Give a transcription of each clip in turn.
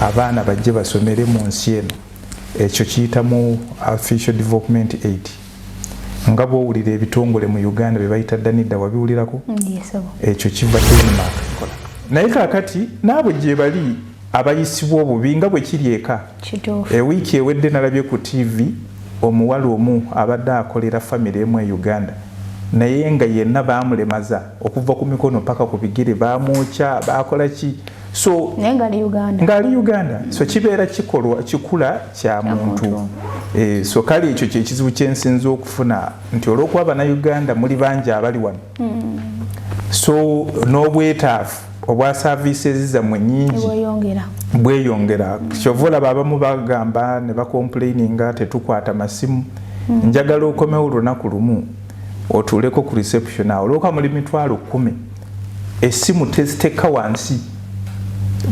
abaana bajje basomere mu nsi eno ekyo kiyitamu official development aid nga bw'owulira ebitongole mu Uganda bye bayita danidda wabiwulirako ekyo kiva Denmark kikola naye kaakati naabo gye bali abayisibwa obubi nga bwe kiri eka ewiiki ewedde nalabye ku TV omuwala omu abadde akolera famire emu e Uganda naye nga yenna baamulemaza okuva ku mikono paka ku bigere baamwokya bakola ki so ngali Uganda so kibeera kikula kya muntu so kali ekyo kyekizibu kyensinza okufuna nti olw'okuba Bannayuganda muli bangi abali wano so n'obwetaavu obwa services zammwe nnyingi bweyongera kyova olaba abamu bagamba ne bakomplaininga tetukwata masimu njagala okomewo olunaku lumu otuuleko ku reception awo olwokuba muli 10,000 essimu teziteka wansi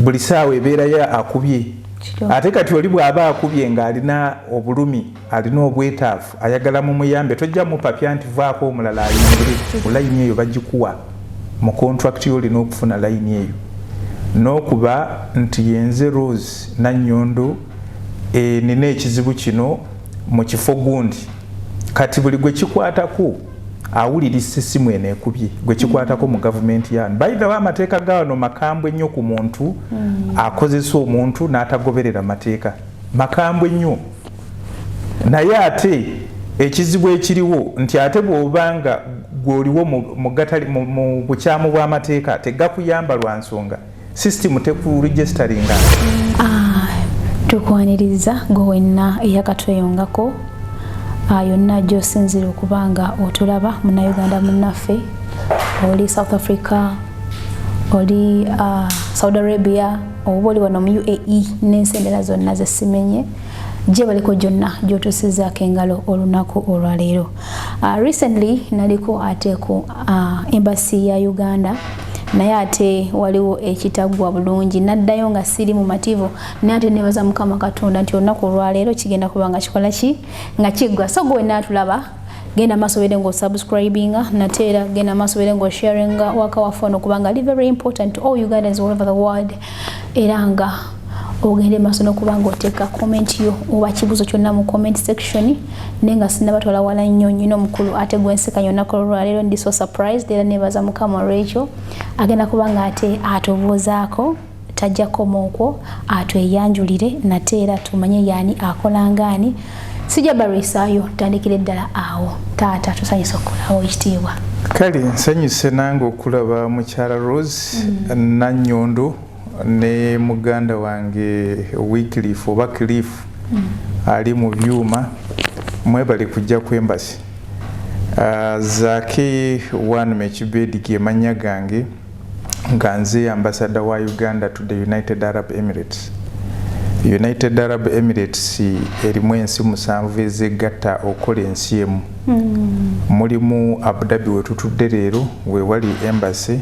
buli saawa ebeerayo akubye ate kati oli bw'aba akubye ng'alina obulumi alina obwetaavu ayagala mumuyambe tojja mupapya nti vaako omulala ayingire layini eyo bagikuwa mu contract olina okufuna layini eyo n'okuba nti yenze Rose Nannyondo nina ekizibu kino mu kifo gundi kati buli gwe kikwatako awulirisa essimu eno ekubye gwe kikwatako mu gavumenti yano bayitawo amateeka gawano makambwe nnyo ku muntu akozesa omuntu n'atagoberera mateeka makambwe nnyo naye ate ekizibu ekiriwo nti ate bw'obanga gw'oliwo mu bukyamu bw'amateeka tegakuyamba lwa nsonga system tekuregisteringa tukwaniriza gwe wenna eyakatweyongako yonna gy'osinzira okuba nga otulaba munnayuganda munnaffe oli South Africa oli Saudi Arabia oba oli wano mu UAE n'ensi endala zonna zesimenye gye baliko gyonna gy'otusizaako engalo olunaku olwaleero. Recently naliko ate ku embassy ya Uganda naye ate waliwo ekitagwa bulungi naddayo nga siri mu mativu naye ate nebaza Mukama Katonda nti olunaku olwaleero kigenda kuba nga kikola ki nga kiggwa so gwe naatulaba genda maaso wede ngo subscribinga nateera genda maaso wede ngo sharinga waka wafono kubanga li very important to all Ugandans all over the world era nga ogende maaso n'okubanga oteeka comment yo oba kibuzo kyonna mu comment section nenga sinnabatwala wala nnyo nnyo omukulu ate gwenseka olunaku olwaleero ndi so surprised era nebaza Mukama Rachel agenda kubanga ate atobuuzaako tajja komookwo atweyanjulire nateera tumanye yaani akola ngaani sijja barisaayo tutandikire ddala awo taata tusanyusa okulawo ekitiibwa kale nsanyuse nange okulaba mukyala Rose Nannyondo ne muganda wange Wycliffe oba Cliff ali mu byuma mwebale kujja ku embassy Zaki one mechibedi kyemanya gange nga nze ambassador wa Uganda to the United Arab Emirates. United Arab Emirates erimu ensi musanvu ezegatta okola ensi emu mulimu Abu Dhabi wetutudde leero we wali embassy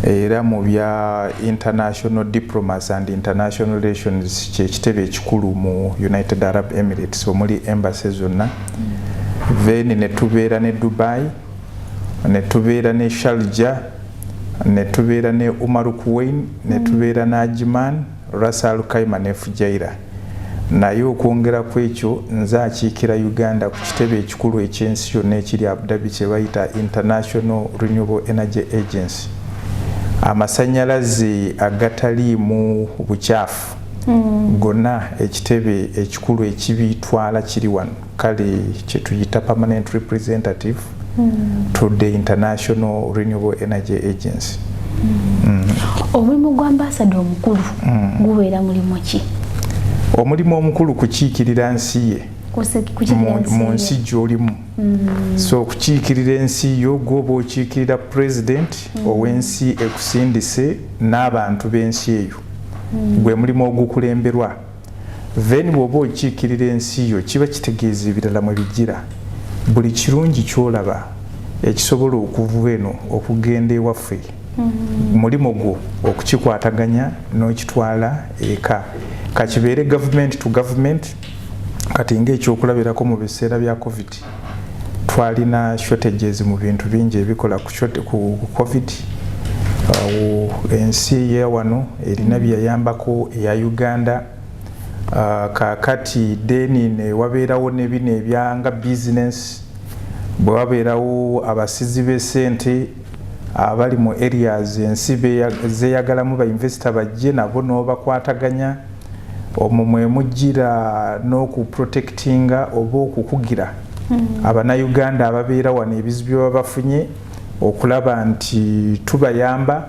era mu bya international diplomacy and international relations kyekitebe ekikulu mu United Arab Emirates omuli embassy zonna then ne tubeera ne Dubai ne tubeera ne Sharjah ne tubeera ne Umar Kuwait ne tubeera ne Ajman Ras Al Khaimah ne Fujairah naye okwongera ku ekyo nze akiikira Uganda ku kitebe ekikulu ekyensi yonna ekiri Abu Dhabi kye bayita International Renewable Energy Agency amasanyalaze agataliimu bukyafu gonna ekitebe ekikulu ekibitwala kiri wano kale kyetuyita permanent representative to the International Renewable Energy Agency. Omulimu gwa ambassador omukulu gubeera mulimu ki? Omulimu omukulu kukiikirira nsi ye mu nsi gy'olimu. So kukiikirira ensi yo gwoba okiikirira president ow'ensi ekusindise n'abantu b'ensi eyo gwe mulimu ogukulemberwa. Then bw'oba okiikirira ensi yo kiba kitegeeza ebirala mwe bijjira buli kirungi ky'olaba ekisobola okuva eno okugenda ewaffe mulimu gwo okukikwataganya n'okitwala eka kakibeere government to government. Kati ng'ekyokulabirako mu biseera bya COVID twalina shortages mu bintu bingi ebikola ku COVID ensi ya wano erina byayambako eya Uganda kakati deni ne wabeerawo ne bino ebyanga business bwe wabeerawo abasizi b'essente abali mu areas ensi zeeyagalamu ba investor bajje nabo n'obakwataganya omwo mwe mujjira n'okuprotectinga oba okukugira Abanayuganda ababeera wano ebizibu bye bafunye okulaba nti tubayamba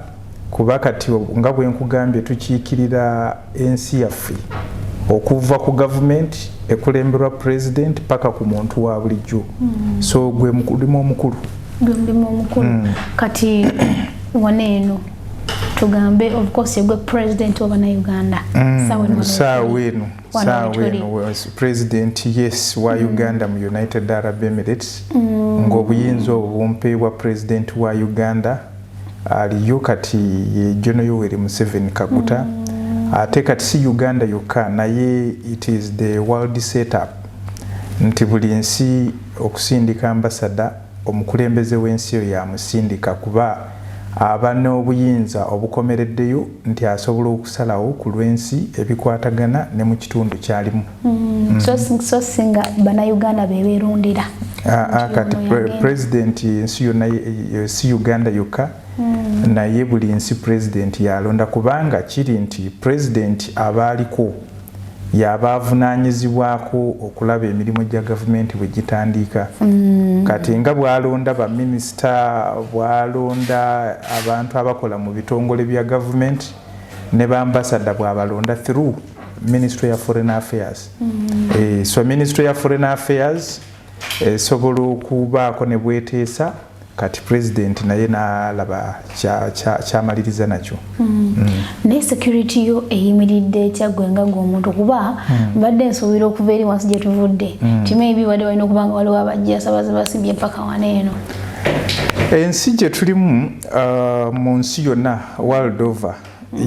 kuba kati nga bwe nkugambye tukiikirira ensi yaffe okuva ku government ekulemberwa president paka ku muntu wa bulijjo so gwe mulimu omukulu kati waneeno tugambe of course yegwe president wa Uganda saaweno president yes wa Uganda mu United Arab Emirates ng'obuyinza obumpeebwa president wa Uganda aliyo kati ye John Yoweri Museveni Kaguta ate kati si Uganda yokka naye it is the world setup nti buli nsi okusindika ambassador omukulembeze w'ensi yo yamusindika kuba aba n'obuyinza obukomereddeyo nti asobola okusalawo ku lw'ensi ebikwatagana ne mu kitundu kyalimu so singa Bannayuganda beberondera kati president ensi yonna si Uganda yokka naye buli nsi president yalonda kubanga kiri nti president abaaliko yabavunaanyizibwako okulaba emirimu gya gavumenti bwe gitandika kati nga bwalonda baminisita bwalonda abantu abakola mu bitongole bya gavumenti ne bambasada bwabalonda through Ministry of Foreign Affairs so Ministry of Foreign Affairs esobola okubaako ne bweteesa kati president naye nalaba kyamaliriza nakyo ne security yo eyimiridde kyagwenga gw'omuntu kuba mbadde nsuubira okuva eri wansi gye tuvudde kimaybe wadde walina okubanga waliwo abajjasabaze basimbye mpaka waneeno ensi gye tulimu mu nsi yonna world over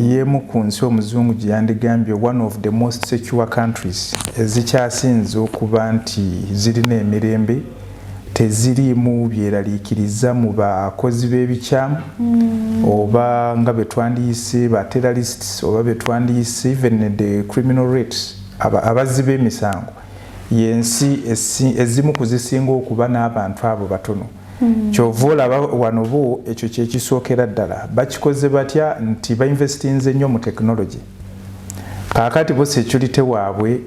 yemu ku nsi omuzungu gye yandigambye one of the most secure countries ezikyasinze okuba nti zirina emirembe tezirimu byeraliikiriza mu bakozi b'ebikyamu oba nga betwandiyise ba terrorists oba betwandiyise even the criminal rates abazzi b'emisango yensi ezimu kuzisinga okuba n'abantu abo batono kyova olaba wano bo ekyo kyekisookera ddala bakikoze batya nti bainvestinze nnyo mu technology kaakati bo security waabwe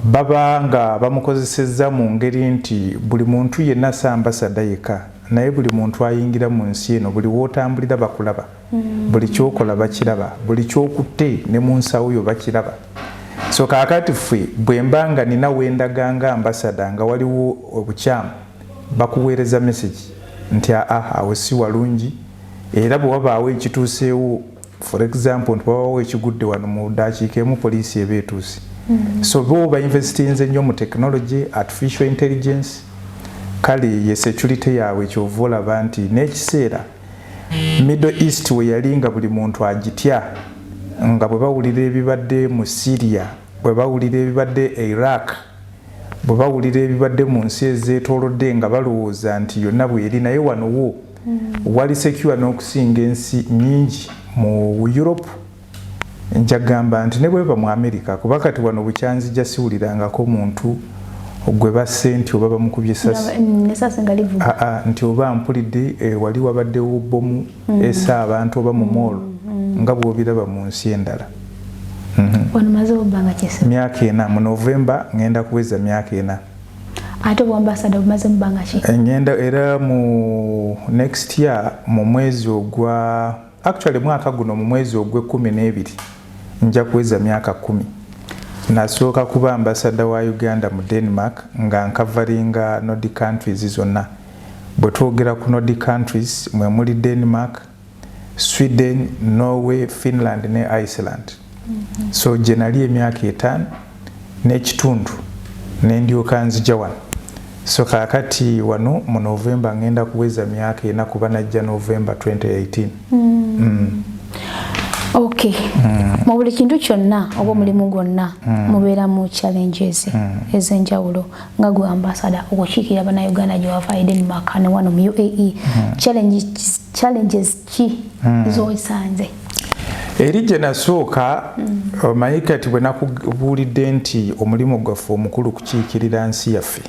baba nga bamukozesezza mu ngeri nti buli muntu yenna si ambasada yekka naye buli muntu ayingira mu nsi eno buli wootambulira bakulaba buli kyokola bakiraba buli kyokutte ne mu nsawo yo bakiraba so kaakati ffe bwe mba nga nina wendaganga ambasada nga waliwo obukyamu bakuweereza message nti awo si walungi era bwe wabaawo ekituuseewo for example nti wabaawo ekigudde wano mu ddakiika emu poliisi eba etuuse so bo bainvestinze nnyo mu technology artificial intelligence kale ye security yaabwe kyova olaba nti n'ekiseera Middle East we yali nga buli muntu agitya nga bwe bawulira ebibadde mu Syria bwe bawulira ebibadde Iraq bwe bawulira ebibadde mu nsi ezeetoolodde nga balowooza nti yonna bweri naye wano wo wali secure n'okusinga ensi nnyingi mu Europe njagamba nti ne bweba mu America kuba kati wano bukyanzija siwulirangako muntu gwe basse nti oba bamukubye essasi nti oba mpulidde wali wabaddewo bbomu essa abantu oba mu moolo nga bw'obiraba mu nsi endala myaka 4 mu November ngenda kuweza myaka 4 ate obwambasada bumaze mu bbanga ki ngenda era mu next year mu mwezi ogwa actually mwaka guno mu mwezi ogwe12 nja kuweza myaka 10 nasooka kuba ambasada wa Uganda mu Denmark nga nkavaringa Nordic countries zonna bwe twogera ku Nordic countries mwe muli Denmark, Sweden, Norway, Finland ne Iceland so gye nali emyaka 5 n'ekitundu ne ndyoka nzija wano so kaakati wano mu November ngenda kuweza myaka 4 kuba najja November 2018 Okay. Okay. Mu buli kintu kyonna oba omulimu gwonna mubeera mu challenges ez'enjawulo nga gwe ambassador okukiikirira bannayuganda gye wava e Denmark ne wano mu UAE. Challenges ki z'osanze? Eri gye nasooka omanyi kati bwe nakubuulidde nti omulimu gwaffe omukulu kukiikirira nsi yaffe.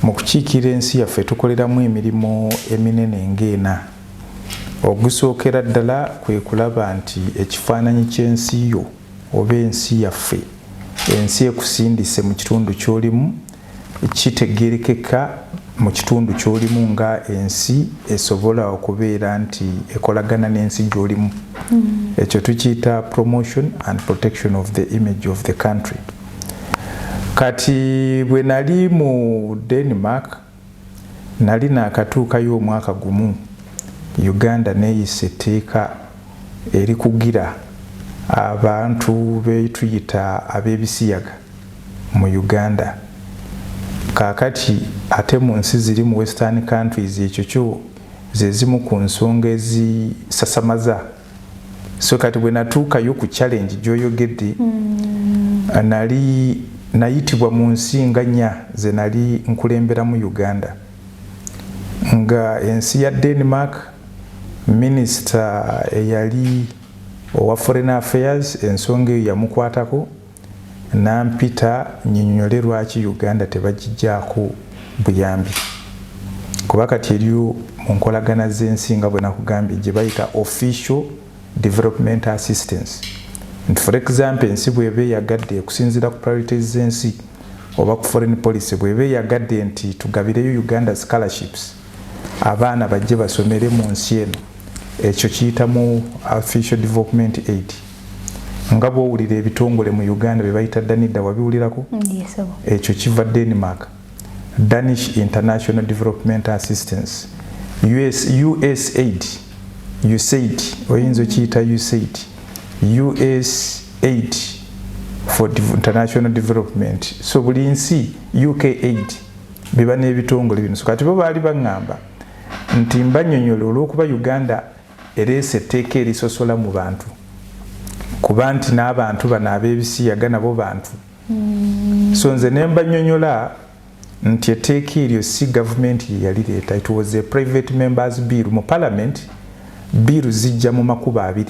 Mu kukiikirira ensi yaffe tukoleramu emirimu eminene ng'ena. Ogusookera ddala kwe kulaba nti ekifaananyi ky'ensi yo oba ensi yaffe, ensi ekusindise mu kitundu ky'olimu kitegeerekeka mu kitundu ky'olimu nga ensi esobola okubeera nti ekolagana n'ensi gy'olimu. Ekyo tukiyita promotion and protection of the image of the country. Kati bwe nali mu Denmark nali naakatuukayo omwaka gumu, Uganda neeyisa etteeka erikugira abantu betuyita ab'ebisiyaga mu Uganda. Kaakati ate mu nsi ziri mu western countries ekyo kyo ze zimu ku nsonga ezisasamaza. So kati bwe natuukayo ku challenge gy'oyogedde nali nayitibwa mu nsi nga nnya ze nali nkulemberamu Uganda. Nga ensi ya Denmark, Minister eyali owa Foreign Affairs ensonga eyo yamukwatako nampita nnyonnyole lwaki Uganda tebagijjaako buyambi. Kuba kati eriyo mu nkolagana z'ensi nga bwe nakugambye gye bayita official development assistance. For example, ensi bw'eba eyagadde okusinziira ku priorities z'ensi oba ku foreign policy bw'eba eyagadde nti tugabireyo Uganda scholarships abaana bajje basomere mu nsi eno, ekyo kiyitamu official development aid. Nga bw'owulira ebitongole mu Uganda bye bayita danida wabiwulirako? Ekyo kiva Denmark, Danish International Development Assistance, USAID, oyinza okiyita USAID, USAID for international development. So buli nsi UKAID biba n'ebitongole bino. So kati bo baali baŋŋamba nti mbanyonyola olw'okuba Uganda ereese etteeka erisosola mu bantu, kuba nti n'abantu bano ab'ebisiyaga nabo bantu. So nze ne mbanyonyola nti etteeka eryo si gavumenti ye yalireeta, it was a private members bill mu parliament. Bill zijja mu 200.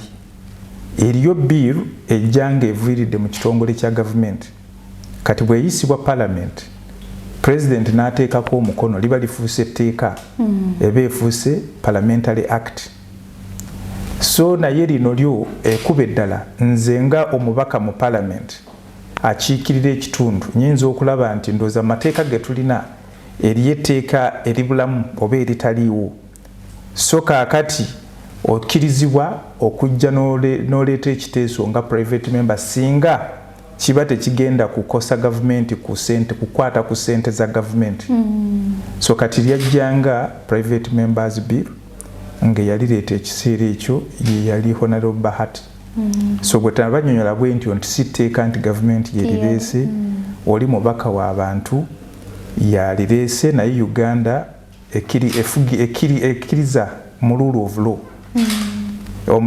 Eriyo bill ejjanga eviiridde mu kitongole kya gavumenti. Kati bweyisibwa parliament, president n'ateekako omukono liba lifuuse etteeka, eba efuuse parliamentary act. So naye lino lyo ekuba eddala nze nga omubaka mu parliament akiikirira ekitundu nyinza okulaba nti ndooza amateeka ge tulina eriyo etteeka eribulamu oba eritaliiwo. So kaakati okkirizibwa okujja n'oleeta ekiteeso nga private member singa kiba tekigenda kukosa gavumenti kukwata ku ssente za gavumenti. So kati lyajjanga private members bill nga yalireeta ekiseera ekyo ye yali Honorable Bahati. So bwe tabanyonyola bwe nti nti si tteeka nti gavumenti yerireese, oli mubaka w'abantu yalireese, naye Uganda ekkiriza mu rule of law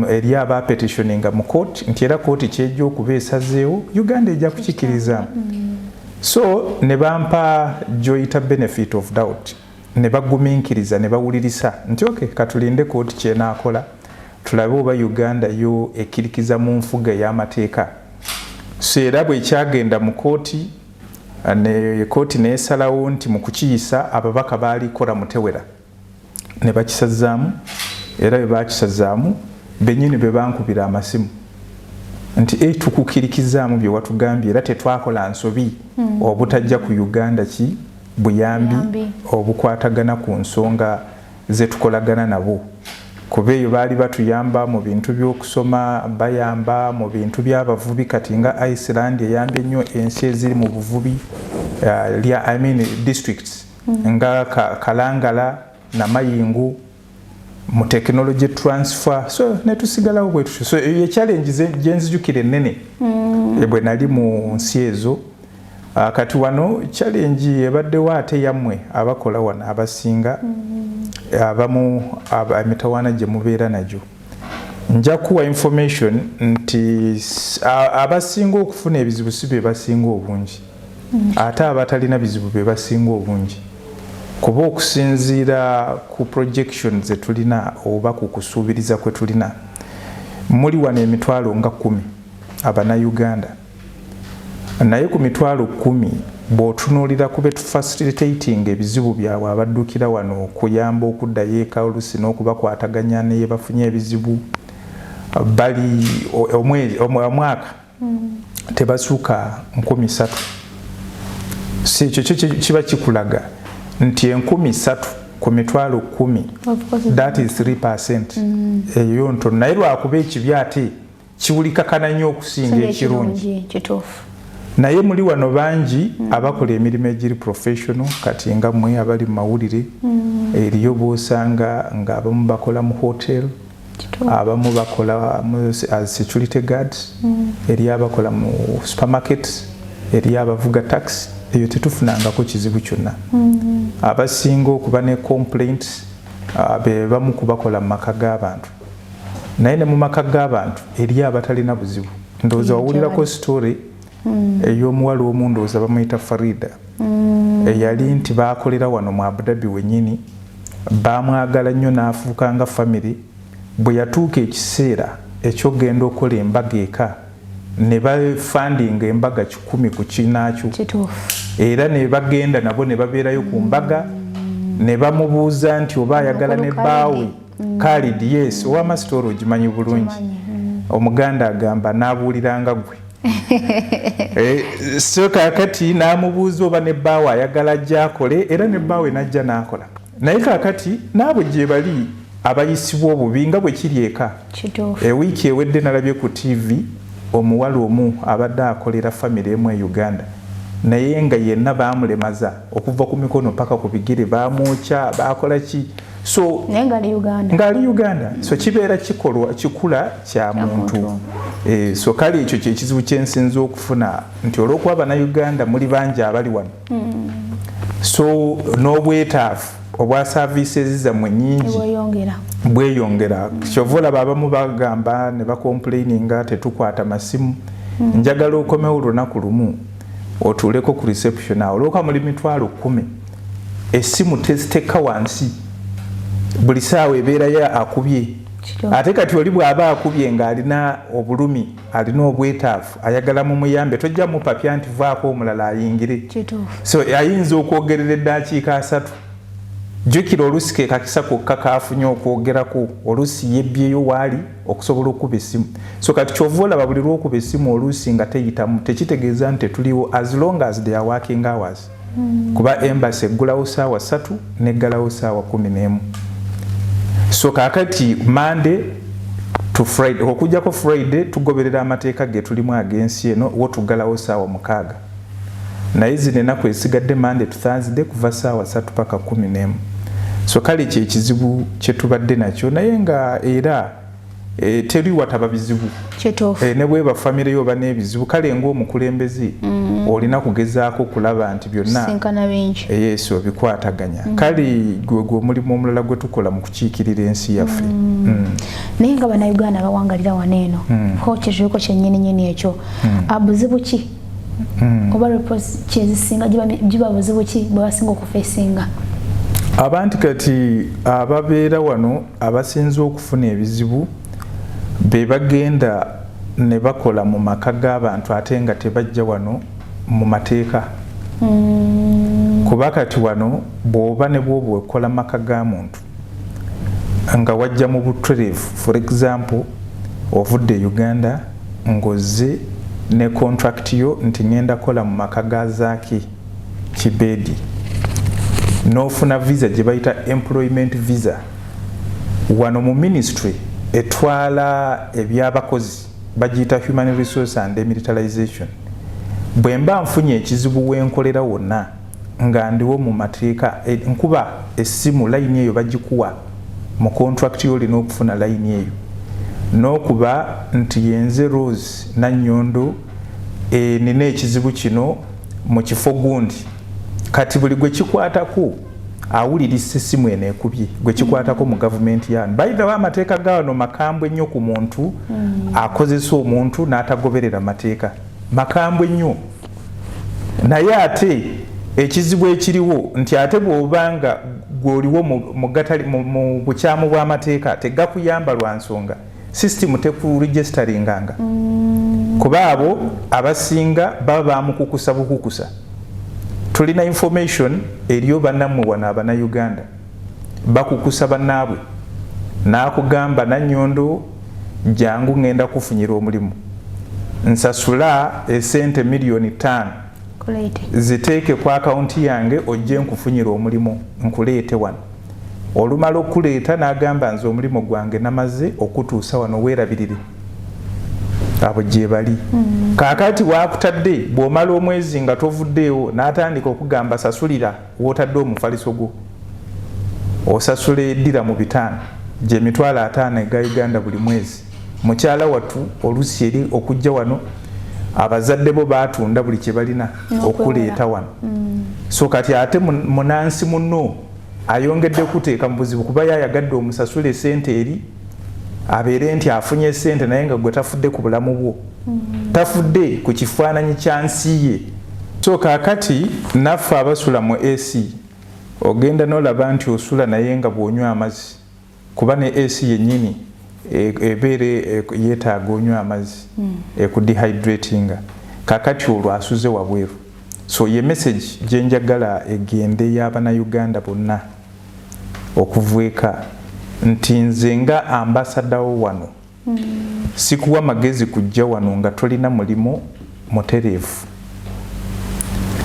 eri aba petitioninga mu court nti era court kyejja okuba esazeewo Uganda ejja kukikiriza. So ne bampa joyita benefit of doubt, ne bagumiikiriza ne bawulirisa nti okay katulinde court kyenaakola tulabe oba Uganda yo ekkirikiza mu nfuga y'amateeka. So era bwe kyagenda mu kooti ne kooti neesalawo nti mu kukiyisa ababaka baalikola mutewera ne bakisazaamu, era bwe bakisazaamu bennyini be bankubira amasimu nti tukukirikizaamu bye watugambye era tetwakola nsobi obutajja ku Uganda ki buyambi obukwatagana ku nsonga ze tukolagana nabo. Kuba eyo baali batuyamba mu bintu by'okusoma, bayamba mu bintu by'abavubi. Kati nga Iceland eyambye nnyo ensi eziri mu buvubi districts nga Kalangala na Mayingu mu technology transfer. So ne tusigalawo bwe tutyo. So ye challenge gye nzijukira ennene bwe nali mu nsi ezo. Kati wano challenge ebaddewo ate yammwe abakola wano abasinga abamu emitawaana gye mubeera nagyo. Nja kuwa information nti nti abasinga okufuna ebizibu si be basinga obungi ate abatalina bizibu be basinga obungi kuba okusinziira ku projections ze tulina oba ku kusuubiriza kwe tulina muli wano emitwalo nga 10 abannayuganda naye ku mitwalo 10 bw'otunuulira kube tufacilitating ebizibu byabwe abaddukira wano okuyamba okuddayo eka oluusi n'okubakwataganya naye bafunye ebizibu bali omwaka tebasuuka 3,000 si ekyo kiba kikulaga nti 3,000 ku mitwalo 10 that is 3% eyo ntono naye lwakuba ekibi ate kiwulikakana nnyo okusinga ekirungi naye muli wano bangi abakola emirimu egiri professional kati nga mmwe abali mu mawulire eriyo bosanga nga abamu bakola mu hotel abamu bakola as security guards eriyo abakola mu supermarket eriyo abavuga taxi eyo tetufunangako kizibu kyonna abasinga okuba ne complaints be bamu kubakola mu maka g'abantu naye ne mu maka g'abantu eriyo abatalina buzibu ndowooza wawulirako story ey'omuwala omu ndowooza bamuyita Farida eyali nti baakolera wano mu Abu Dhabi wennyini baamwagala nnyo n'afuuka nga family bwe yatuuka ekiseera ekyogenda okukola embaga eka ne bafandinga embaga 10 ku kinaakyo era ne bagenda nabo ne babeerayo ku mbaga ne bamubuuza nti oba ayagala ne bbaawe Khalid yes ow'amasitolo ogimanyi bulungi omuganda agamba n'abuuliranga gwe so kakati n'amubuuza oba ne bbaawe ayagala gy'akole era ne bbaawe n'ajja n'akola naye kakati n'abo gye bali abayisibwa obubi nga bwe kiri eka ewiiki ewedde nalabye ku TV omuwala omu abadde akolera famire emu e Uganda naye nga yenna baamulemaza okuva ku mikono paka ku bigere baamwokya bakola ki so ngali Uganda so kibeera kikula kya muntu so kale ekyo kyekizibu kyensinza okufuna nti olw'okuba Abannayuganda muli bangi abali wano so n'obwetaavu obwa services zammwe nnyingi bweyongera kyova olaba abamu bagamba ne bakomplaininga tetukwata masimu njagala okomewo olunaku lumu otuuleko ku reception awo olwokuba muli mitwalo 10 essimu teziteka wansi buli saawa ebeerayo akubye ate kati oli bw'aba akubye ng'alina obulumi alina obwetaavu ayagala mumuyambe tojja mupapya nti vaako omulala ayingire so ayinza okwogerera eddakiika 3 jjukira oluusi ke kakisa kokka kaafunye okwogerako oluusi yebbyeyo waali okusobola okuba essimu so kati kyova olaba buli lw'okuba essimu oluusi nga teyitamu tekitegeeza nti tuliwo as long as they are working hours kuba embassy eggulawo saawa 3 neggalawo saawa 11 so kakati Monday to Friday okujjako Friday tugoberera amateeka ge tulimu agensi eno wo tuggalawo saawa 6 naye zino ennaku esigadde Monday to Thursday kuva saawa 3 paka 11 so kale kyekizibu kyetubadde nakyo naye nga era teri wataba bizibu ne bweba famire yo bane ebizibu kale ng'omukulembeze olina kugezaako kulaba nti byonna yesu bikwataganya kale gwe omulimu omulala gwe tukola mu kukiikirira ensi yaffe naye nga Bannayuganda bawangalira wano eno ko kyekiriko kyennyini ekyo abuzibu ki oba reports kyezisinga giba buzibu ki bwe basinga okufeesinga abantu kati ababeera wano abasinze okufuna ebizibu be bagenda ne bakola mu maka g'abantu ate nga tebajja wano mu mateeka kuba kati wano bw'oba ne bw'oba okola maka ga muntu nga wajja mu butereevu for example ovudde Uganda ng'ozze ne contract yo nti ngenda kola mu maka ga Zaaki Kibedi n'ofuna visa gye bayita employment visa wano mu ministry etwala ebyabakozi bagiyita human resource and demilitarization bwe mba nfunye ekizibu wenkolera wonna nga ndiwo mu mateeka nkuba essimu layini eyo bagikuwa mu contract yo olina okufuna layini eyo n'okuba nti yenze Rose na Nyondo nina ekizibu kino mu kifo gundi kati buli gwe kikwatako awulirisa essimu eno ekubye gwe kikwatako mu gavumenti yano bayitawo amateeka gawano makambwe nnyo ku muntu akozesa omuntu n'atagoberera mateeka makambwe nnyo naye ate ekizibu ekiriwo nti ate bw'obanga gw'oliwo mu bukyamu bw'amateeka tegakuyamba lwa nsonga sisitimu tekuregisteringa kuba abo abasinga baba bamukukusa bukukusa. Tulina information eriyo bannammwe wano Abannayuganda bakukusa bannaabwe n'akugamba Nannyondo jangu ngenda kufunyira omulimu nsasula esente miliyoni 5 ziteeke ku akaunti yange ojje nkufunyira omulimu nkuleete wano. Olumala okuleeta n'agamba nze omulimu gwange namaze okutuusa wano weerabirire abo gye bali. Kaakati waakutadde bw'omala omwezi nga tovuddeewo n'atandika okugamba sasulira w'otadde omufaliso gwo osasula eddira mu 5 gye mitwalo 5 ega Uganda buli mwezi. Mukyala wattu oluusi eri okujja wano abazadde bo baatunda buli kye balina okuleeta wano. So kati ate munansi munno ayongedde kuteeka mu buzibu kuba yayagadde omusasule sente eri abeere nti afunye sente naye nga gwe tafudde ku bulamu bwo tafudde ku kifaananyi kya nsi ye. So kaakati naffe abasula mu AC ogenda n'olaba nti osula naye nga bw'onywa amazzi kuba ne AC yennyini ebeere yeetaaga onywa amazzi ekudehydratinga. Kaakati olwo asuze wabweru. So ye message gye njagala egende y'Abannayuganda bonna okuvueka nti nze nga ambasadawo wano sikuwa magezi kujja wano nga tolina mulimo mutereevu.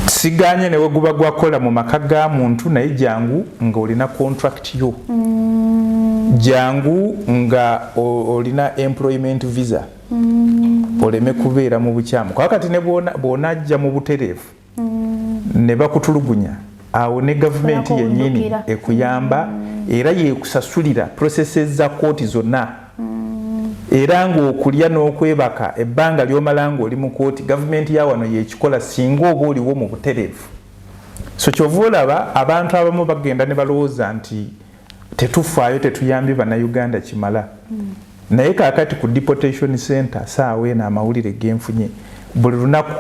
Siganye newe guba gwakola mu maka ga muntu naye jangu nga olina contract yo jangu nga olina employment visa oleme kubeera mu bukyamu. Kakati ne bw'onajja mu butereevu ne bakutulugunya awo ne gavumenti yennyini ekuyamba era yekusasulira processes za kooti zonna era ng'okulya n'okwebaka ebbanga ly'omala ng'oli mu kooti gavumenti ya wano yekikola singa oba oliwo mu butereevu. So kyova olaba abantu abamu bagenda ne balowooza nti tetufaayo tetuyambye Bannayuganda kimala naye kaakati ku deportation center saawa eno amawulire genfunye buli lunaku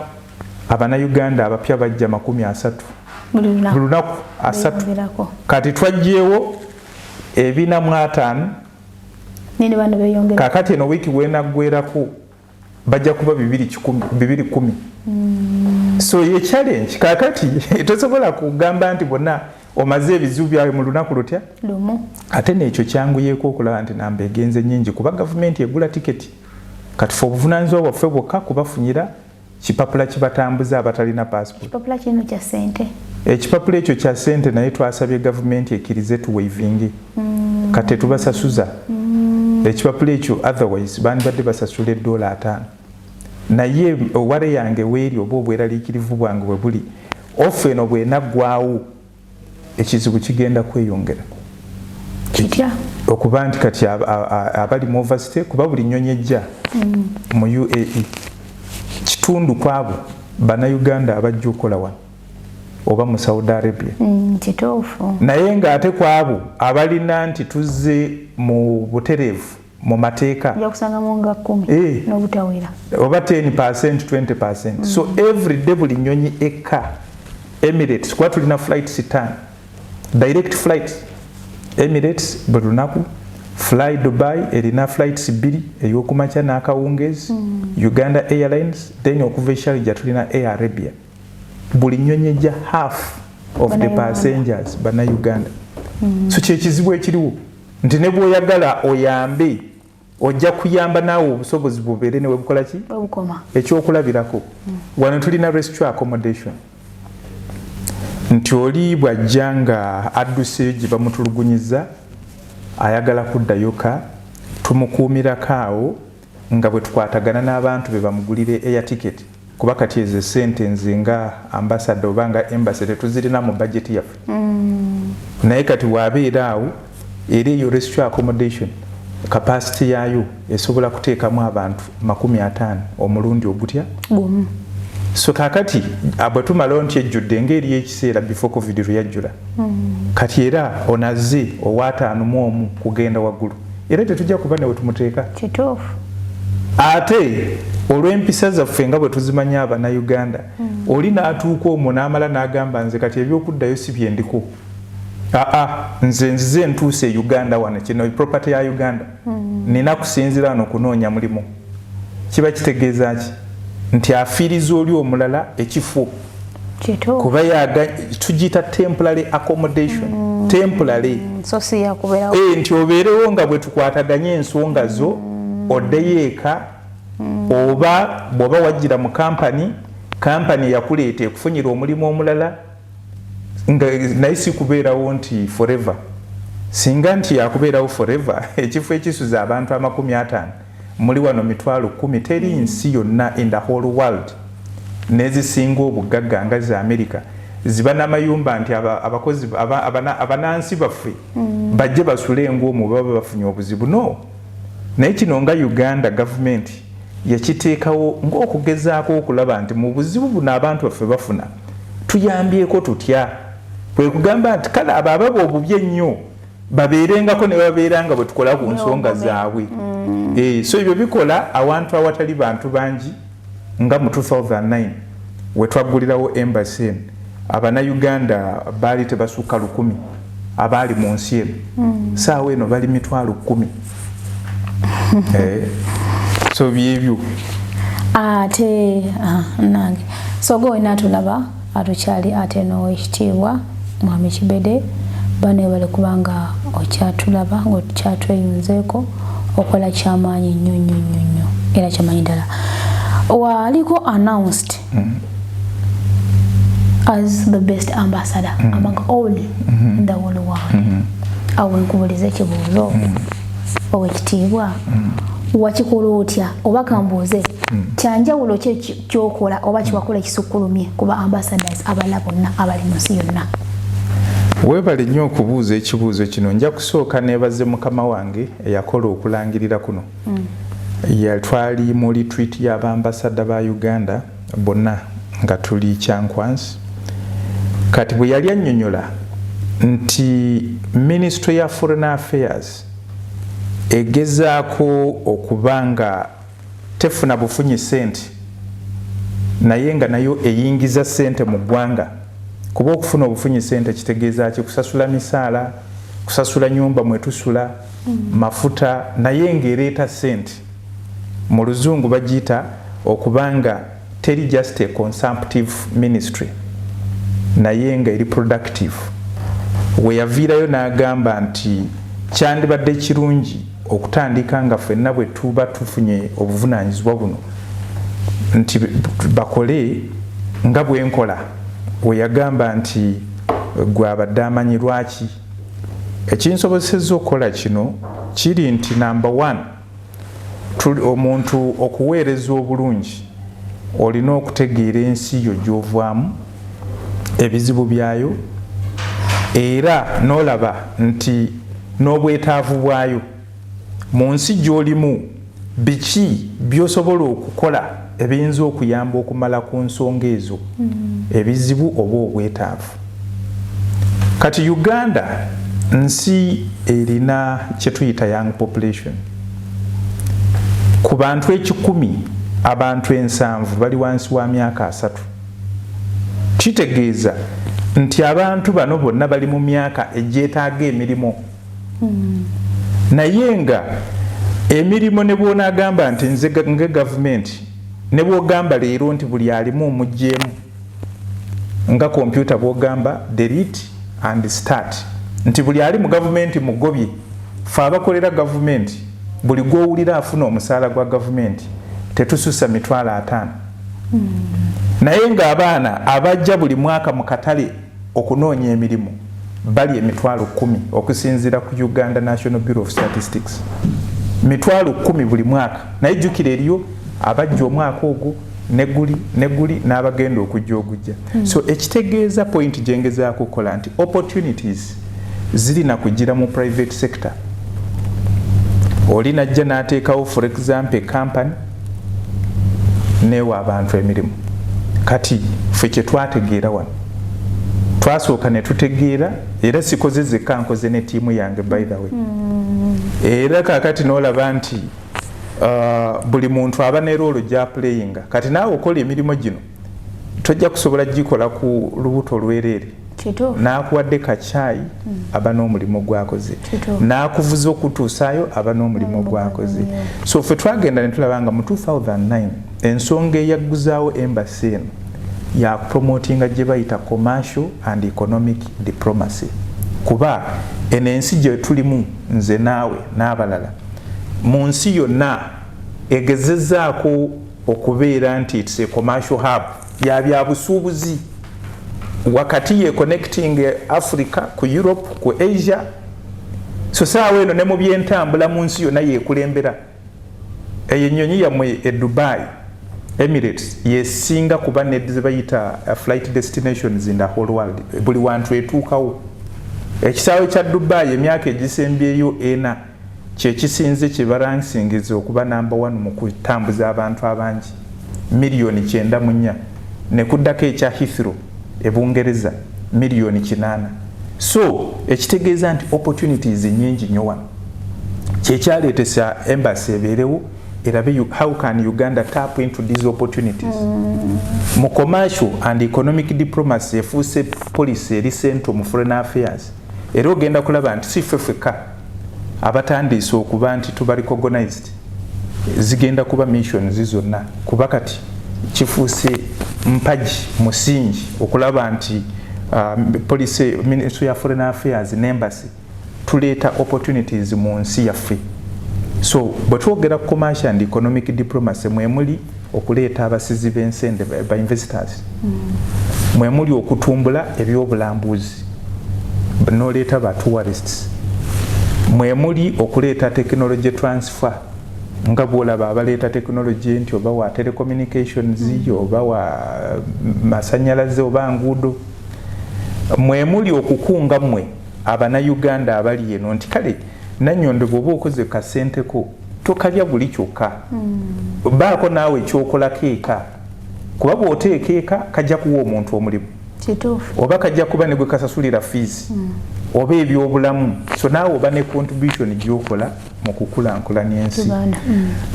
Abannayuganda abapya bajja 30 buli lunaku 3 kati twajjeewo 405 nini bano beyongera kaakati eno wiiki wenaggwerako bajja kuba 210. So ye challenge kaakati tosobola kugamba nti bonna omaze ebizibu byawe mu lunaku lutya lumu ate n'ekyo kyanguyeeko okulaba nti namba egenze nnyingi kuba gavumenti egula tiketi kati fe obuvunaanyizibwa bwaffe bwokka kubafunyira kipapula kibatambuza abatalina passport. Kipapula kino kya ssente ekipapula ekyo kya ssente naye twasabye gavumenti ekkirize tuwaivinge kati tubasasuza ekipapula ekyo otherwise bandibadde basasula $5 naye owale yange weeri oba obweraliikirivu bwange bwe buli ofe eno bwenaggwaawo ekizibu kigenda kweyongera kitya okuba nti kati abali mu overstay kuba buli nnyonyi ejja mu UAE kitundu kwabo Bannayuganda abajja okukola wano oba mu Saudi Arabia kituufu naye ng'ate kwabo abalina nti tuzze mu butereevu mu mateeka ojja kusangamu nga 10 n'obutawera oba 10% 20%. So every day buli nnyonyi ekka Emirates kuba tulina flights 5 direct flights Emirates buli lunaku Fly Dubai erina flights 2 ey'okumakya n'akawungeezi Uganda Airlines then okuva e Sharjah tulina Air Arabia buli nnyonyi ejja half of the passengers Bannayuganda. So kyekizibu ekiriwo nti ne bw'oyagala oyambe ojja kuyamba naawe obusobozi bubeere ne webukola ki obukoma ekyokulabirako wano tulina rescue accommodation nti oli bw'ajja nga adduse gye bamutulugunyiza ayagala kuddayoka tumukuumirako awo nga bwe tukwatagana n'abantu be bamugulire air ticket kuba kati ezo sente nze nga ambassador oba nga embassy tetuzirina mu budget yaffe naye kati waabeera awo era eyo rescue accommodation capacity yaayo esobola kuteekamu abantu 50 omulundi ogutya so kakati abatumala nti ejjudde ngeri ekiseera before covid yajjula kati era onaze owaataano mu omu kugenda waggulu era tetujja kuba ne wetumuteeka kituufu ate olw'empisa zaffe nga bwe tuzimanya Abannayuganda oli n'atuuka omwo n'amala n'agamba nze kati ebyokuddayo si byendiko nze ntuuse e Uganda wano kino property ya Uganda nina kusinzira wano kunoonya mulimu kiba kitegeeza ki nti afiiriza oli omulala ekifo kuba tugiyita temporary accommodation temporary so si yakubeerawo nti obeerewo nga bwe tukwataganya ensonga zo oddeyo eka oba bw'oba wajjira mu kampani yakuleeta ekufunyira omulimu omulala nga naye si kubeerawo nti forever singa nti yakubeerawo forever ekifo ekisuza abantu 50 muli wano 10,000 teri nsi yonna in the whole world nezisinga obugagga nga za America ziba n'amayumba nti abakozi abanansi baffe bajje basule ng'omwo baba bafunye obuzibu no naye kino nga Uganda government yakiteekawo ng'okugezaako okulaba nti mu buzibu buno abantu baffe bafuna tuyambyeko tutya kwe kugamba nti kale ababa obubi ennyo babeerengako ne babeeranga bwe tukola ku nsonga zaabwe so ebyo bikola awantu awatali bantu bangi nga mu 2009 we twaggulirawo embassy Abannayuganda baali tebasukka 1,000 abaali mu nsi eno saawa eno bali 10,000 so byebyo ate nange so go inatulaba atukyali ate n'owekitiibwa Mwami Kibede bane bali kubanga okyatulaba ng'okyatweyunzeeko okola kyamaanyi nnyo era kyamaanyi ddala waliko announced as the best ambassador among all in the whole world awo nkubuliza ekibuuzo owekitiibwa wakikola otya oba kambuuze kyanjawulo kyokola oba kiwakola kisukkulumye kuba ambassadors abala bonna abali mu nsi yonna weebale nnyo okubuuza ekibuuzo kino nja kusooka neebaze mukama wange eyakola okulangirira kuno twali mu retreat y'abambasada ba Uganda bonna nga tuli Kyankwanzi kati bwe yali annyonnyola nti Ministry ya Foreign Affairs egezaako okubanga tefuna bufunyi sente naye nga nayo eyingiza sente mu ggwanga kuba okufuna obufunyi sente kitegeeza ki kusasula misaala kusasula nyumba mwetusula mafuta naye ng'ereeta sente mu luzungu bagiyita okubanga teri just a consumptive ministry naye nga eri productive we yaviirayo n'agamba nti kyandibadde kirungi okutandika nga ffenna bwe tuba tufunye obuvunaanyizibwa buno nti bakole nga bwenkola we yagamba nti gwe abadde amanyi lwaki ekinsobozesezza okukola kino kiri nti number 1 omuntu okuweereza obulungi olina okutegeera ensi yo gy'ovaamu ebizibu byayo era n'olaba nti n'obwetaavu bwayo mu nsi gy'olimu biki by'osobola okukola ebiyinza okuyamba okumala ku nsonga ezo ebizibu oba obwetaavu kati Uganda nsi erina kye tuyita young population ku bantu 10,000 abantu 7 bali wansi wa myaka 3 kitegeeza nti abantu bano bonna bali mu myaka egyetaaga emirimu naye nga emirimu ne bw'onaagamba nti nze nga gavumenti ne bw'ogamba leero nti buli alimu omugjeemu nga kompyuta bw'ogamba delete and start nti buli ali mu gavumenti mugobye fe abakolera gavumenti buli gw'owulira afuna omusaala gwa gavumenti tetususa 50,000 naye ng'abaana abajja buli mwaka mu katale okunoonya emirimu bali 10,000 okusinziira ku Uganda National Bureau of Statistics 10,000 buli mwaka naye jjukira eriyo abajja omwaka ogwo neguli n'abagenda okujja ogujja so ekitegeeza point gyengezaako okukola nti opportunities zirina kugira mu private sector oli najja n'ateekawo for example company neewa abantu emirimu kati ffe kye twategeera wano twasooka ne tutegeera era sikoze zekka nkoze ne ttiimu yange by the way era kaakati n'olaba nti buli muntu aba ne roolo gy'apuleyinga kati naawe okola emirimu gino tojja kusobola gikola ku lubuto olwereere n'akuwadde kacaayi aba n'omulimu gwakoze n'akuvuza okutuusaayo aba n'omulimu gwakoze so ffe twagenda ne tulaba nga mu 2009 ensonga eyagguzaawo embassy eno yakupromotinga gye bayita commercial and economic diplomacy kuba eno ensi gye tulimu nze naawe n'abalala mu nsi yonna egezezzaako okubeera nti it's a commercial hub ya byabusuubuzi wakati ye connecting Africa ku Europe ku Asia so saawa eno ne mu byentambula mu nsi yonna yeekulembera eyo ennyonyi yammwe e Dubai Emirates yesinga kuba ne bayita flight destinations in the whole world buli wantu etuukawo ekisaawe kya Dubai emyaka egisembyeyo ena kyekisinze kye baransingiza okuba number 1 mu kutambuza abantu abangi miliyoni 94 ne kuddako ekya Heathrow e Bungereza miliyoni 8 so ekitegeeza nti opportunities nyingi nnyo wano kyekyaleetesa embassy ebeerewo erabe how can Uganda tap into these opportunities mu commercial and economic diplomacy efuuse policy eri central mu foreign affairs era ogenda kulaba nti si ffeffeka abatandiise okuba nti tuba recognized zigenda kuba missions zonna kuba kati kifuuse mpaji musingi okulaba nti policy ministry ya foreign affairs n'embassy tuleeta opportunities mu nsi yaffe so bwe twogera ku commercial and economic diplomacy mwemuli okuleeta abasizi b'ensende ba investors mwemuli okutumbula ebyobulambuzi n'oleeta ba tourists mwemuli okuleeta technology transfer nga bwolaba abaleeta technology nti oba wa telecommunications oba wa masanyalaze oba nguudo mwemuli okukunga mmwe abannayuganda abali eno nti kale Nannyondo bw'oba okoze kasente ko tokalya buli kyokka baako naawe ekyokolako eka kuba bw'oteeka eka kajja kuwa omuntu omulimu oba kajja kuba ne gwe kasasulira fees oba ebyobulamu so naawe oba ne contribution gy'okola mu kukulankulanya ensi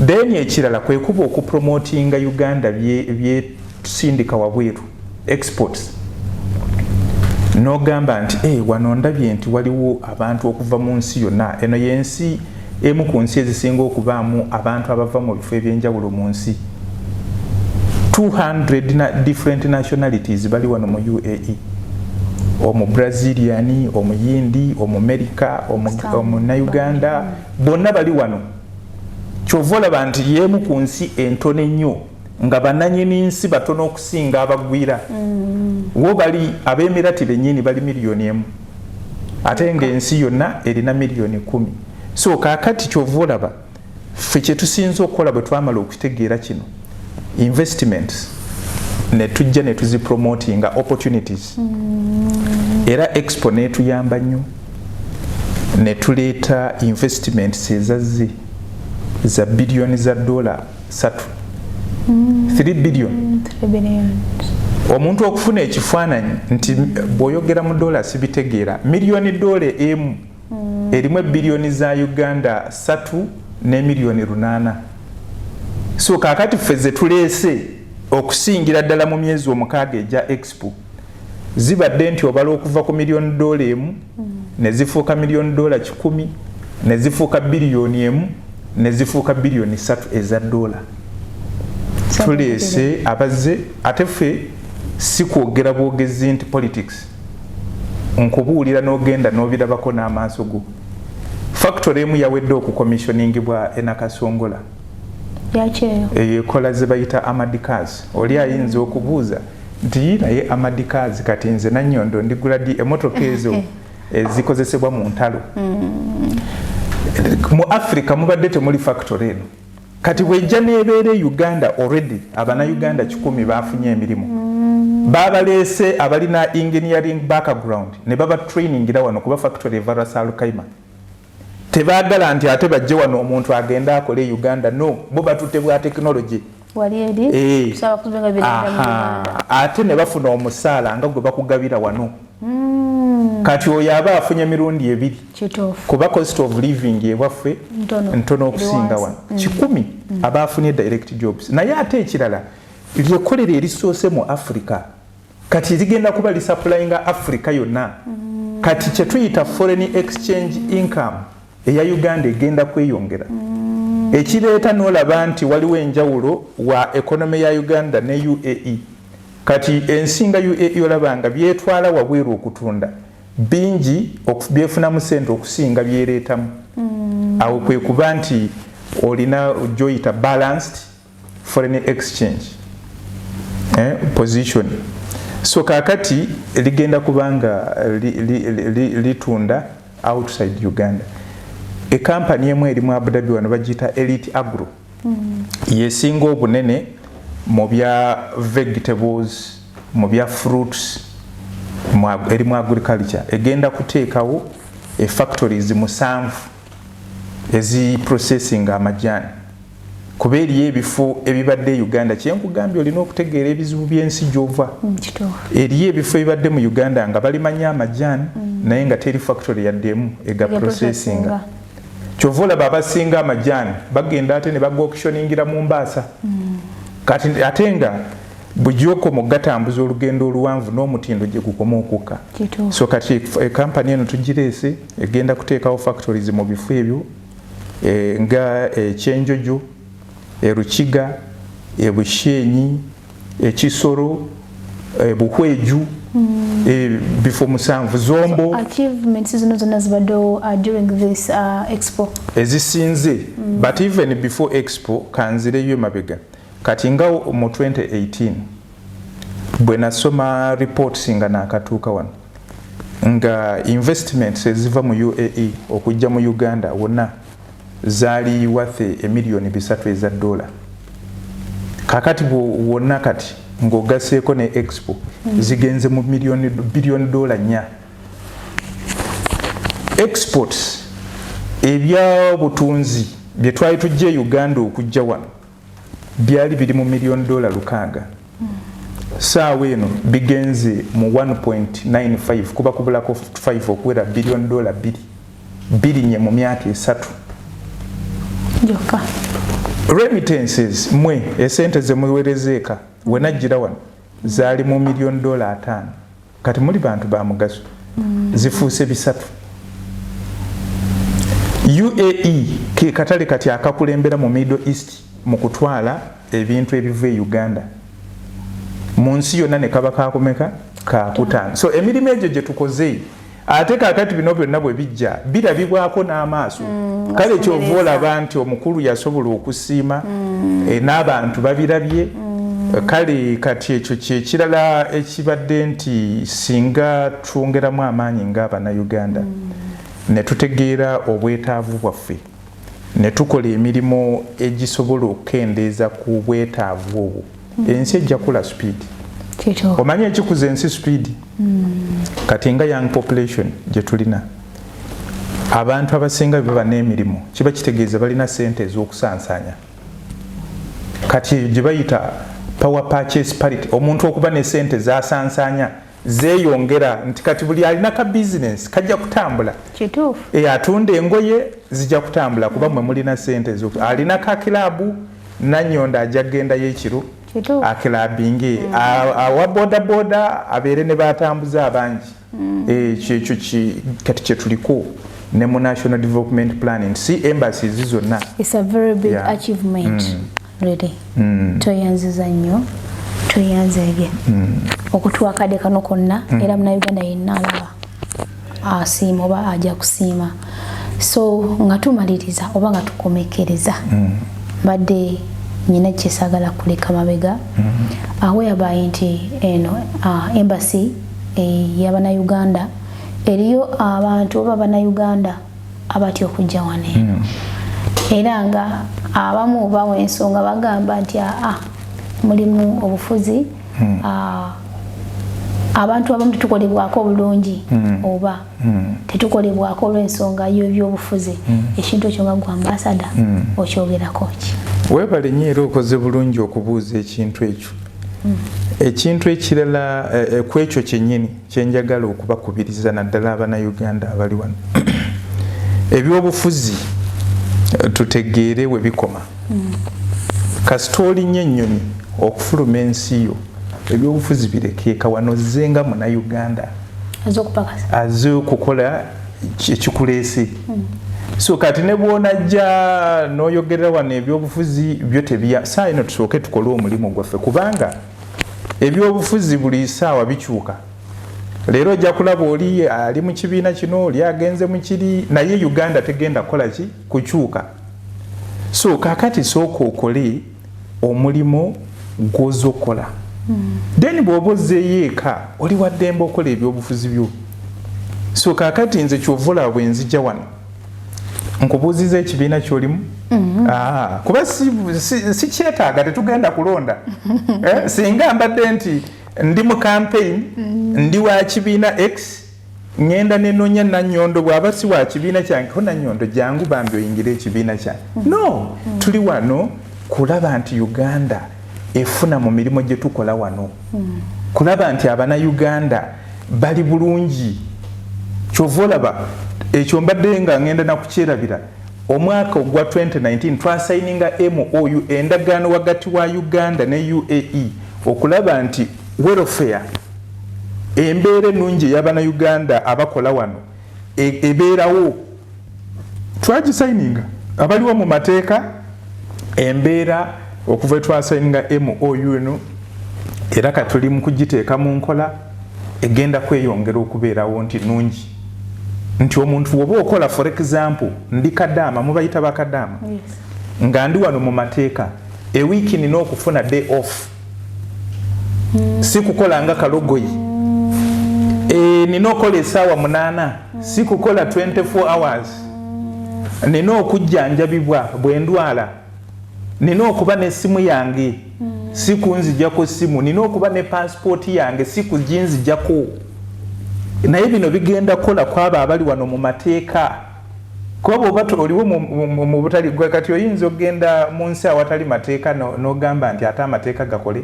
then ekirala kwe kuba okupromotinga Uganda byetusindika wabweru exports n'ogamba nti wano ndabye nti waliwo abantu okuva mu nsi yonna eno y'ensi emu ku nsi ezisinga okubaamu abantu abava mu bifo ebyenjawulo mu nsi 200 different nationalities bali wano mu UAE omu Brazilian omuyindi omumerika omunayuganda bonna bali wano kyova olaba nti y'emu ku nsi entono ennyo nga bannannyini nsi batono okusinga abagwira wo bali ab'emirati bennyini bali miliyoni 1 ate ng'ensi yonna erina miliyoni 10 so kaakati kyova olaba ffe kye tusinza okukola bwe twamala okutegeera kino investments ne tujja ne tuzipromotinga opportunities era expo netuyamba nnyo ne tuleeta investments ezazze za billioni za dola 3 billion omuntu okufuna ekifaananyi nti bw'oyogera mu dola sibitegeera miliyoni dola emu erimu billioni za Uganda 3 ne miliyoni 8 so kaakati ffe ze tuleese okusingira ddala mu myezi 6 egya expo zibadde nti obala okuva ku miliyoni dola emu ne zifuuka miliyoni dola 10 ne zifuuka biliyoni 1 ne zifuuka biliyoni 3 eza dola tuleese abazze ate ffe si kwogera bwogezi nti politics nkubuulira n'ogenda n'obirabako n'amaaso go factory emu yawedde okukomissioningibwa enakasongola ekola ze bayita amadikazi oli ayinza okubuuza nti naye amadikazi kati nze Nannyondo ndigula di emotoka ezo ezikozesebwa mu ntalo mu Africa mubadde temuli factory eno kati bwejja nebeere Uganda already abannayuganda 10 bafunye emirimu babaleese abalina engineering background ne baba trainingira wano kuba factory eva Salukaima tebaagala nti ate bajje wano omuntu agenda akole Uganda no bo batutte bwa technology wali eri kusaba kubenga birenda ate ne bafuna omusaala nga gwe bakugabira wano kati oyo aba afunye mirundi ebiri kuba cost of living ewaffe ntono okusinga wano 10 aba afunye direct jobs naye ate ekirala lyekolere erisoose mu Africa kati ligenda kuba lisupplyinga Africa yonna kati kye tuyita foreign exchange income eya Uganda egenda kweyongera ekireeta n'olaba nti waliwo enjawulo wa economy ya Uganda ne UAE kati ensinga UAE olabanga byetwala wabweru okutunda bingi okubyefunamu sente okusinga byereetamu awo kwe kuba nti olina joyita balanced foreign exchange position so kakati ligenda kubanga litunda outside Uganda e company emu eri mu Abu Dhabi wano bagita Elite Agro yesinga obunene mu bya vegetables mu bya fruits eri mu agriculture egenda kuteekawo factories musanvu ezi processing amajani kuba eriyo ebifo ebibadde Uganda kyenkugambye olina okutegeera ebizibu by'ensi gy'ova eriyo ebifo ebibadde mu Uganda nga balimanya amajani naye nga teri factory yaddemu ega processing kyova olaba abasinga amajani bagenda ate ne bagauctioningira mu Mbaasa kati ate nga bujyoko gatambuza olugendo oluwanvu n'omutindo gye gukoma okukka so kati kampani eno tugireese egenda kuteekawo factories mu bifo ebyo nga ekyenjojo erukiga ebushenyi ekisoro buhweju bifo musanvu zombo achievements zino zonna zibadde during this expo ezisinze but even before expo kanzireyo mabega kati nga mu 2018 bwe nasoma reports nga nakatuuka wano nga investments eziva mu UAE okujja mu Uganda wonna zaali worth $3 million kakati wonna kati ng'ogaseeko ne expo zigenze mu $4 billion exports ebya butunzi bye twali tujje Uganda okujja wano byali biri mu $1 million 6 saawa eno bigenze mu 1.95 kuba kubulako 5 okuwera $1 billion birinye mu myaka 3 joka remittances mwe esente ze muwerezeeka wenajjira wano zaali mu $1 million 5 kati muli bantu ba mugaso zifuuse bisatu UAE ke katale kati akakulembera mu Middle East mu kutwala ebintu ebiva e Uganda mu nsi yonna ne kaba kakomeka kakutano so emirimu egyo gye tukoze ate kakati bino byonna bwe bijja birabibwako n'amaaso kale kyova olaba nti omukulu yasobola okusiima n'abantu babirabye kale kati ekyo kyekirala ekibadde nti singa twongeramu amaanyi ng'Abannayuganda ne tutegeera obwetaavu bwaffe ne tukola emirimu egisobola okukendeeza ku bwetaavu obwo ensi ejja kula speed omanye ekikuza ensi speed kati nga young population gye tulina abantu abasinga baba n'emirimu kiba kitegeeza balina sente ez'okusansanya kati gye bayita power purchase parity omuntu okuba ne sente zasansanya zeeyongera nti kati buli alina ka business kajja kutambula kituufu atunda engoye zijja kutambula kuba mwe mulina sente alina ka kilabu Nanyonda ajja kgenda y'ekiro akilabinge awa boda boda abeere ne batambuza abangi ekyo kati kye tuliko ne mu national development planning si embassies zonna it's a very big achievement really toyanziza nnyo toyanzege okutuwa kade kano konna era Munnayuganda yenna alaba asiima oba ajja kusiima so nga tumaliriza oba nga tukomekereza badde nyina kyesagala kuleka mabega whereby nti eno embassy y'Abannayuganda eriyo abantu oba Abannayuganda abatya okujja wano era nga abamu bawa ensonga bagamba nti mulimu obufuzi abantu abamu tetukolebwako obulungi oba tetukolebwako olw'ensonga y'ebyobufuzi ekintu ekyo nga gwa ambassador okyogerako ki Webale nnyo era okoze bulungi okubuuza ekintu ekyo. Ekintu ekirala ku ekyo kyennyini kyenjagala okubakubiriza naddala Abannayuganda abali wano. Ebyobufuzi tutegeere we bikoma. Kasita olinnye ennyonyi okufuluma ensi yo, ebyobufuzi birekeeka wano zenga Munnayuganda aze okukola ekikuleese. So kati ne bw'onajja n'oyogerera wano ebyobufuzi byo tebya saa ino tusooke tukole omulimu gwaffe kubanga ebyobufuzi buli ssaawa bikyuka. Leero ojja kulaba oli ali mu kibiina kino, oli agenze mu kiri, naye Uganda tegenda kukola ki? Kukyuka. So kakati sooka okole omulimu gw'ozokola. Then bw'oba ozzeeyo eka oli wa ddembe okola ebyobufuzi byo. So kakati nze ky'ovola bwe nzija wano nkubuuziza ekibiina ky'olimu. Kuba si kyetaaga tetugenda kulonda. Singa mbadde nti ndi mu campaign ndi wa kibiina X ngenda nenoonya Nannyondo bw'aba si wa kibiina kyange ko Nannyondo jangu bambi oyingire ekibiina kyange. No, tuli wano kulaba nti Uganda efuna mu mirimu gye tukola wano. Kulaba nti Abannayuganda bali bulungi. Kyova olaba ekyo mbadde nga ngenda nakukyerabira omwaka ogwa 2019 twasayininga MOU endagaano wakati wa Uganda ne UAE okulaba nti welfare embeera ennungi y'Abannayuganda abakola wano ebeerawo. Twagisayininga abaliwo mu mateeka embeera okuva twasayininga MOU eno era katuli mu kugiteeka mu nkola egenda kweyongera okubeerawo nti nnungi. Nti omuntu woba okola for example ndi Kadaama mubayita bakadaama nga ndi wano mu mateeka ewiiki nina okufuna day off. Si kukola nga kalogoyi. Nina okola essaawa 8 si kukola 24 hours. Nina okujjanjabibwa bwe ndwala. Nina okuba n'essimu yange si kunzijjako ssimu. Nina okuba ne passport yange si kuginzijjako. Naye bino bigenda kola kwaba abali wano mu mateeka. Kuba bw'oba oliwo mu butali gwe kati oyinza ogenda mu nsi awatali mateeka n'ogamba nti ate amateeka gakole.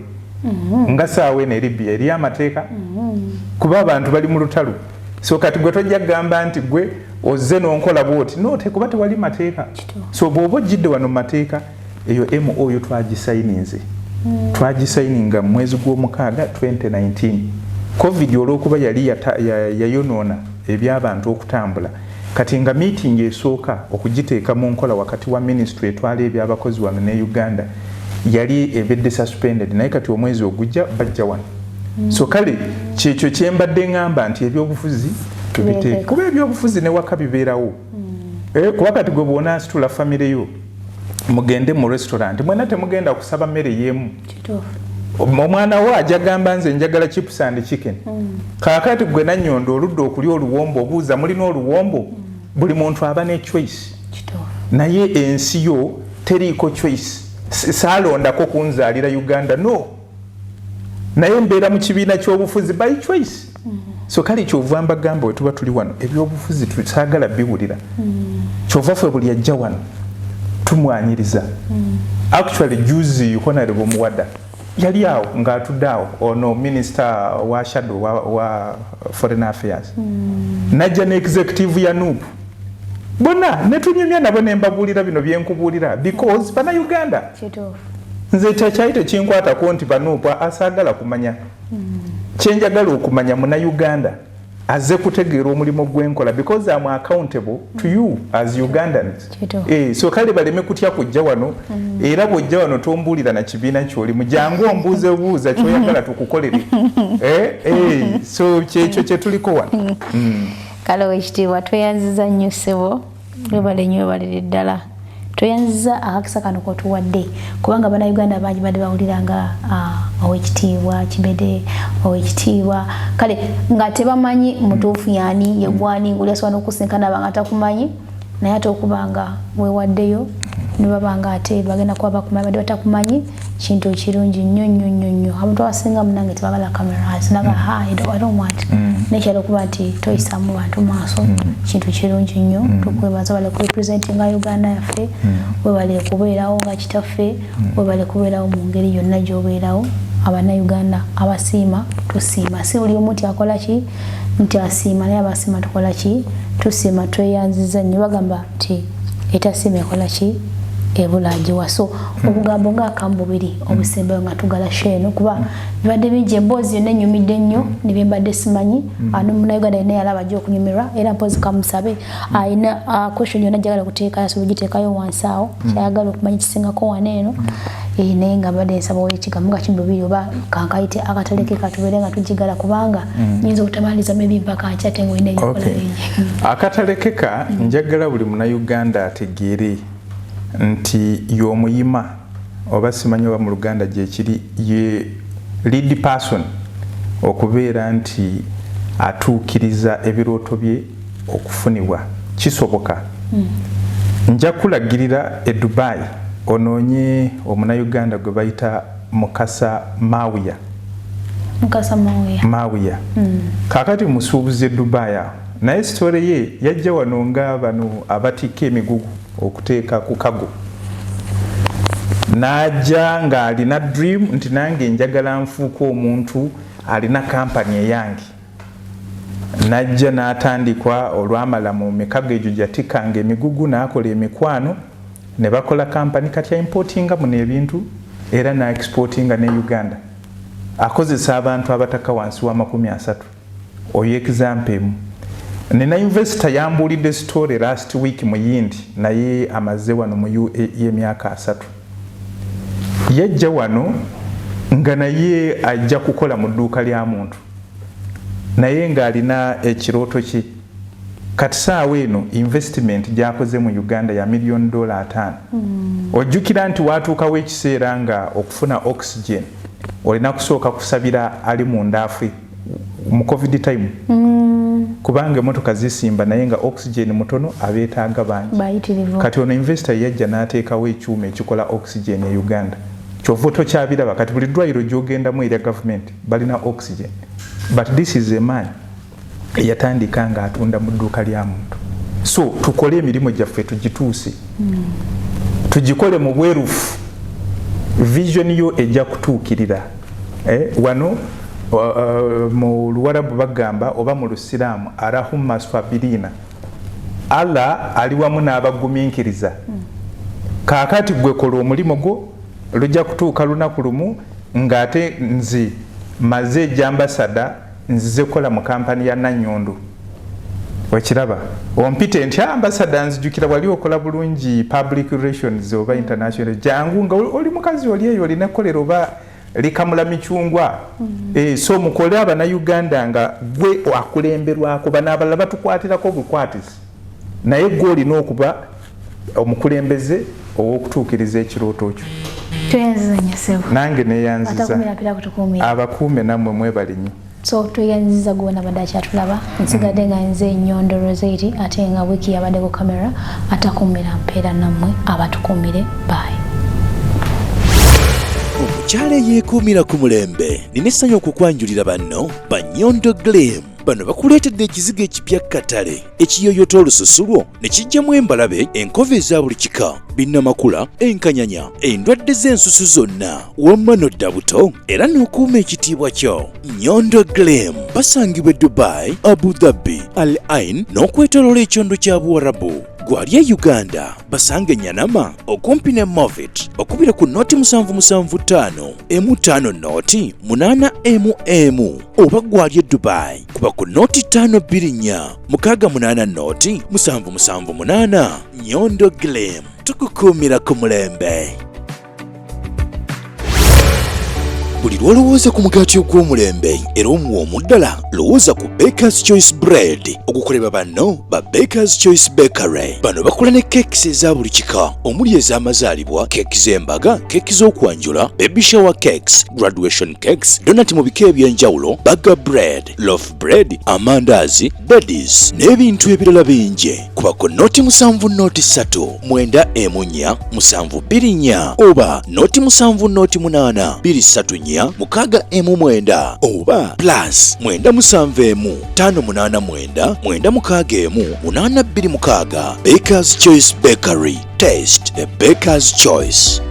Nga saawa eno Libya eri amateeka. Kuba abantu bali mu lutalo. So kati gwe tojja gamba nti gwe ozze n'onkola bw'oti. No, tekuba tewali mateeka. So bw'oba ojjidde wano mu mateeka eyo MOU twagisayininze. Twagisayininga mu mwezi gw'omukaaga 2019. COVID olw'okuba yali yayonoona eby'abantu okutambula. Kati nga meeting esooka okugiteeka mu nkola wakati wa ministry etwala eby'abakozi wano ne Uganda yali ebedde suspended naye kati omwezi ogujja bajja wano. So kale kyekyo kyembadde ngamba nti ebyobufuzi tubiteeke. Kuba ebyobufuzi ne waka bibeerawo. Kuba kati gwe bw'onaasitula famire yo mugende mu restaurant mwena temugenda kusaba mmere y'emu. Omwana wo ajja gamba nze njagala chips and chicken. Kakati gwe Nannyondo oludde okulya oluwombo obuuza mulina oluwombo. Buli muntu aba ne choice. Naye ensi yo teriiko choice. Saalondako kunzaalira Uganda no. Naye mbeera mu kibiina ky'obufuzi by choice. So kale kyova mbagamba wetuba tuli wano ebyobufuzi tusaagala biwulira. Kyova ffe buli ajja wano tumwanyiriza. Actually juzi Honorable Muwada yali awo ng'atudde awo ono minister wa shadow wa foreign affairs. Najja ne executive ya NUP. Bonna ne tunyumya nabo ne mbabuulira bino bye nkubuulira because Bannayuganda. Nze kyakyayite kinkwatako nti banupa asaagala kumanya. Kyenjagala okumanya Munnayuganda azze kutegeera omulimu gw'enkola because I'm accountable to you as Ugandans. So kale baleme kutya kujja wano era bw'ojja wano tombuulira na kibiina ky'olimu jangu ombuuze buuza ky'oyagala tukukolere. So kyekyo kye tuliko wano. Kale wekitiibwa tweyanziza nnyo ssebo webale nnyo webalire ddala. Tweyanziza akakisa kano kotuwadde kubanga Bannayuganda bangi badde bawuliranga owekitiibwa Kibede owekitiibwa kale nga tebamanyi mutuufu yani yegwani nguli asobola n'okusinkana banga takumanyi naye ate okubanga weewaddeyo nibabanga ate bagenda kuba bakumanyi badde batakumanyi kintu kirungi nnyo abantu abasinga munange tebagala cameras naga I don't want nekyalo kuba nti toyisamu bantu maaso kintu kirungi nnyo tukwebaza bale ku representinga Uganda yaffe webale kubeerawo nga kitaffe webale kubeerawo mu ngeri yonna gy'obeerawo Uganda abasiima tusiima si buli omu akola ki nti asiima naye abasiima tukola ki tusiima tweyanziza nnyo bagamba nti etasiima ekola ki ebulagiwa so obugambo ng'akambubiri obusembayo nga tugala sheno kuba bibadde bingi emboozi yonna ennyumidde nnyo ne bye mbadde simanyi ano Munnayuganda yenna yalaba ajja okunyumirwa era mpozi kamusabe ayina question yonna gyagala okuteekayo asobola ogiteekayo wansi awo kyayagala okumanya kisingako waneeno naye nga badde nsaba wekigambo nga kimbubiri oba kankayite akataleke katubeere nga tugigala kubanga nyinza okutamalizamu ebimpaka nkya ate ng'olina ebyokola bingi akatalekeka njagala buli Munnayuganda ategeere nti y'omuyima oba simanyi oba mu Luganda gyekiri ye lead person okubeera nti atuukiriza ebirooto bye okufunibwa kisoboka nja kulagirira e Dubai onoonye Omunnayuganda gwe bayita Mukasa Mawiya kakati musuubuzi e Dubai naye sitore ye yajja wano nga bano abatikka emigugu okuteeka ku kago najja nga alina dream nti nange njagala nfuuka omuntu alina kampani eyange najja n'atandikwa olwamala mu mikago egyo gyatikanga emigugu n'akola emikwano ne bakola kampani kati importinga muno ebintu era na exportinga ne Uganda akozesa abantu abataka wansi wa 30 oyo example emu nina investor yambulidde story last week mu yindi naye amaze wano mu UAE emyaka 3 yajja wano nga naye ajja kukola mu dduuka lya muntu naye nga alina ekirooto kye kati saawa eno investment gyakoze mu Uganda ya $1 million 5 ojjukira nti watuukawo ekiseera nga okufuna oxygen olina kusooka kusabira ali mu ndaafe mu covid time kubanga emotoka zisimba naye nga oxygen mutono abeetaaga bangi kati ono investor yajja n'ateekawo ekyuma ekikola oxygen ya Uganda kyova tokyabiraba kati buli ddwaliro gy'ogendamu erya government balina oxygen but this is a man yatandika nga atunda mu dduuka lya muntu so tukole emirimu gyaffe tugituuse tugikole mu bwerufu vision yo ejja kutuukirira wano mu Luwarabu bagamba oba mu Lusiraamu arahumma swabirina Allah ali wamu n'abagumiikiriza kaakati gwe kola omulimo gwo lujja kutuuka lunaku lumu ng'ate nze maze ejjambasada nzize kola mu kampani ya Nyondo wekiraba ompite nti ambasada nzijukira wali okola bulungi public relations oba international jangu nga oli mukazi oli eyo olina kolera oba likamula michungwa so mukole abana Uganda nga gwe akulemberwako bana abalala batukwatirako bukwatisi naye gwe olina okuba omukulembeze ow'okutuukiriza ekirooto kyo tweyanziza nange neyanziza abakuume nammwe mwebalinyi so tweyanziza gwona badde akyatulaba nsigadde nga nze Nyondo Rozet ate nga wiki yabadde ku kamera atakuumira mpeera nammwe abatukuumire bye omukyala yeekuumira ku mulembe nina essanyu okukwanjulira banno ba Nyondo Glam bano bakuleetedde ekizigo ekipya katale ekiyoyota olususu lwo ne kijjamu embalabe enkova eza buli kika binnamakula enkanyanya endwadde z'ensusu zonna wamma n'odda buto era n'okuuma ekitiibwa kyo Nyondo Glam basangibwa e Dubai, Abu Dhabi, Al Ain n'okwetooloola ekyondo kya Buwarabu gwali e Uganda basange Nyanama okumpi ne Movit okubira ku noti 775 M5 noti 8 oba gwali e Dubai kuba ku noti 524 680 noti 778 Nyondo Glam tukukuumira ku mulembe. buli lwolowooza ku mugaati ogw'omulembe era omuwoomu ddala lowooza ku Baker's Choice Bread okukolebwa banno ba Baker's Choice Bakery. Bano bakola ne cakes eza buli kika omuli ez'amazaalibwa, keeki z'embaga, keeki z'okwanjula, baby shower cakes, graduation cakes, donut mu bika eby'enjawulo, burger bread, loaf bread, amandaazi, daddies n'ebintu ebirala bingi. Kubako noti 7 noti 3 914 724 oba noti 7 noti 8 234 619 oba plus 971 589 961 826. Baker's Choice Bakery. Taste the Baker's Choice.